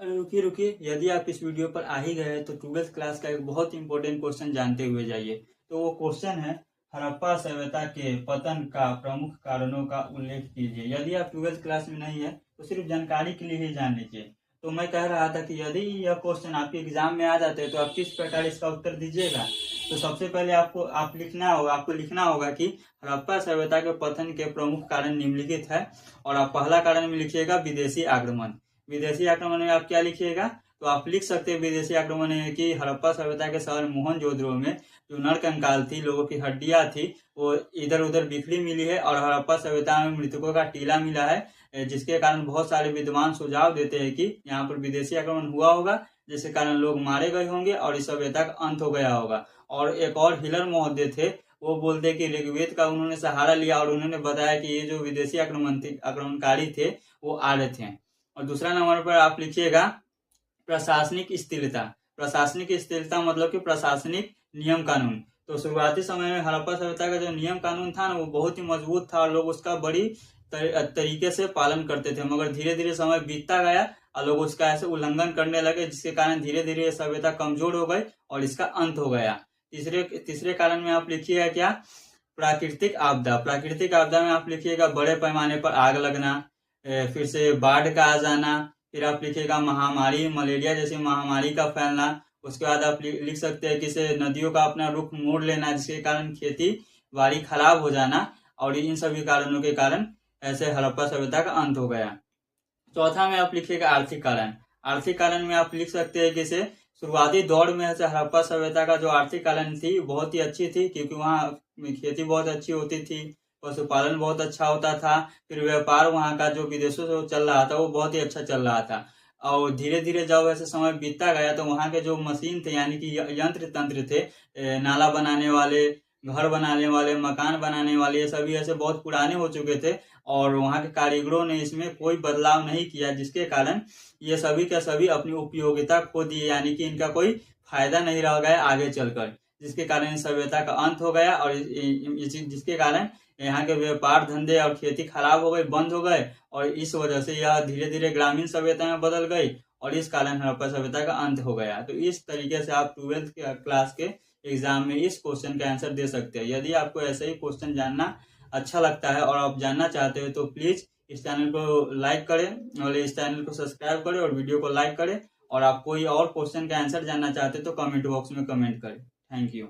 अरे रुकिए रुकिए, यदि आप इस वीडियो पर आ ही गए हैं तो 12th क्लास का एक बहुत इंपॉर्टेंट क्वेश्चन जानते हुए जाइए। तो वो क्वेश्चन है, हड़प्पा सभ्यता के पतन का प्रमुख कारणों का उल्लेख कीजिए। यदि आप 12th क्लास में नहीं है तो सिर्फ जानकारी के लिए ही जान लीजिए। तो मैं कह रहा था कि यदि यह क्वेश्चन आपके एग्जाम में आ जाते हैं तो आप किस प्रकार इसका उत्तर दीजिएगा। तो सबसे पहले आपको लिखना होगा कि हड़प्पा सभ्यता के पतन के प्रमुख कारण निम्नलिखित है। और आप पहला कारण में लिखिएगा विदेशी आक्रमण। विदेशी आक्रमण में आप क्या लिखिएगा, तो आप लिख सकते हैं विदेशी आक्रमण में कि हड़प्पा सभ्यता के शहर मोहनजोदड़ो में जो नरकंकाल थी, लोगों की हड्डियां थी, वो इधर उधर बिखरी मिली है और हड़प्पा सभ्यता में मृतकों का टीला मिला है, जिसके कारण बहुत सारे विद्वान सुझाव देते हैं कि यहाँ पर विदेशी आक्रमण हुआ होगा, जिसके कारण लोग मारे गए होंगे और इस सभ्यता का अंत हो गया होगा। और एक और हिलर महोदय थे, वो बोलते कि ऋग्वेद का उन्होंने सहारा लिया और उन्होंने बताया कि ये जो विदेशी आक्रमणकारी थे वो आ रहे थे। और दूसरा नंबर पर आप लिखिएगा प्रशासनिक स्थिरता। प्रशासनिक स्थिरता मतलब कि प्रशासनिक नियम कानून। तो शुरुआती समय में हड़प्पा सभ्यता का जो नियम कानून था ना, वो बहुत ही मजबूत था और लोग उसका बड़ी तरीके से पालन करते थे, मगर धीरे धीरे समय बीतता गया और लोग उसका ऐसे उल्लंघन करने लगे, जिसके कारण धीरे धीरे सभ्यता कमजोर हो गई और इसका अंत हो गया। तीसरे कारण में आप लिखिएगा क्या, प्राकृतिक आपदा। प्राकृतिक आपदा में आप लिखिएगा बड़े पैमाने पर आग लगना, फिर से बाढ़ का आ जाना, फिर आप लिखिएगा महामारी, मलेरिया जैसी महामारी का फैलना। उसके बाद आप लिख सकते हैं कि नदियों का अपना रुख मोड़ लेना, जिसके कारण खेती बाड़ी खराब हो जाना। और इन सभी कारणों के कारण ऐसे हड़प्पा सभ्यता का अंत हो गया। चौथा में आप लिखिएगा आर्थिक कारण। आर्थिक कारण में आप लिख सकते हैं कि शुरुआती दौर में ऐसे हड़प्पा सभ्यता का जो आर्थिक कारण थी बहुत ही अच्छी थी, क्योंकि वहाँ खेती बहुत अच्छी होती थी, पशुपालन बहुत अच्छा होता था, फिर व्यापार वहाँ का जो विदेशों से चल रहा था वो बहुत ही अच्छा चल रहा था। और धीरे धीरे जब ऐसे समय बीतता गया तो वहाँ के जो मशीन थे, यानी कि यंत्र तंत्र थे, नाला बनाने वाले, घर बनाने वाले, मकान बनाने वाले, ये सभी ऐसे बहुत पुराने हो चुके थे और वहाँ के कारीगरों ने इसमें कोई बदलाव नहीं किया, जिसके कारण ये सभी के सभी अपनी उपयोगिता खो दिए, यानी कि इनका कोई फायदा नहीं रह गया आगे चलकर, जिसके कारण सभ्यता का अंत हो गया। और जिसके कारण यहाँ के व्यापार धंधे और खेती खराब हो गई, बंद हो गए, और इस वजह से यह धीरे धीरे ग्रामीण सभ्यता में बदल गई और इस कारण हड़प्पा सभ्यता का अंत हो गया। तो इस तरीके से आप 12th क्लास के एग्जाम में इस क्वेश्चन का आंसर दे सकते हैं। यदि आपको ऐसे ही क्वेश्चन जानना अच्छा लगता है और आप जानना चाहते हो तो प्लीज इस चैनल को लाइक करें और इस चैनल को सब्सक्राइब करें और वीडियो को लाइक करें। और आप कोई और क्वेश्चन का आंसर जानना चाहते हो तो कमेंट बॉक्स में कमेंट करें। Thank you.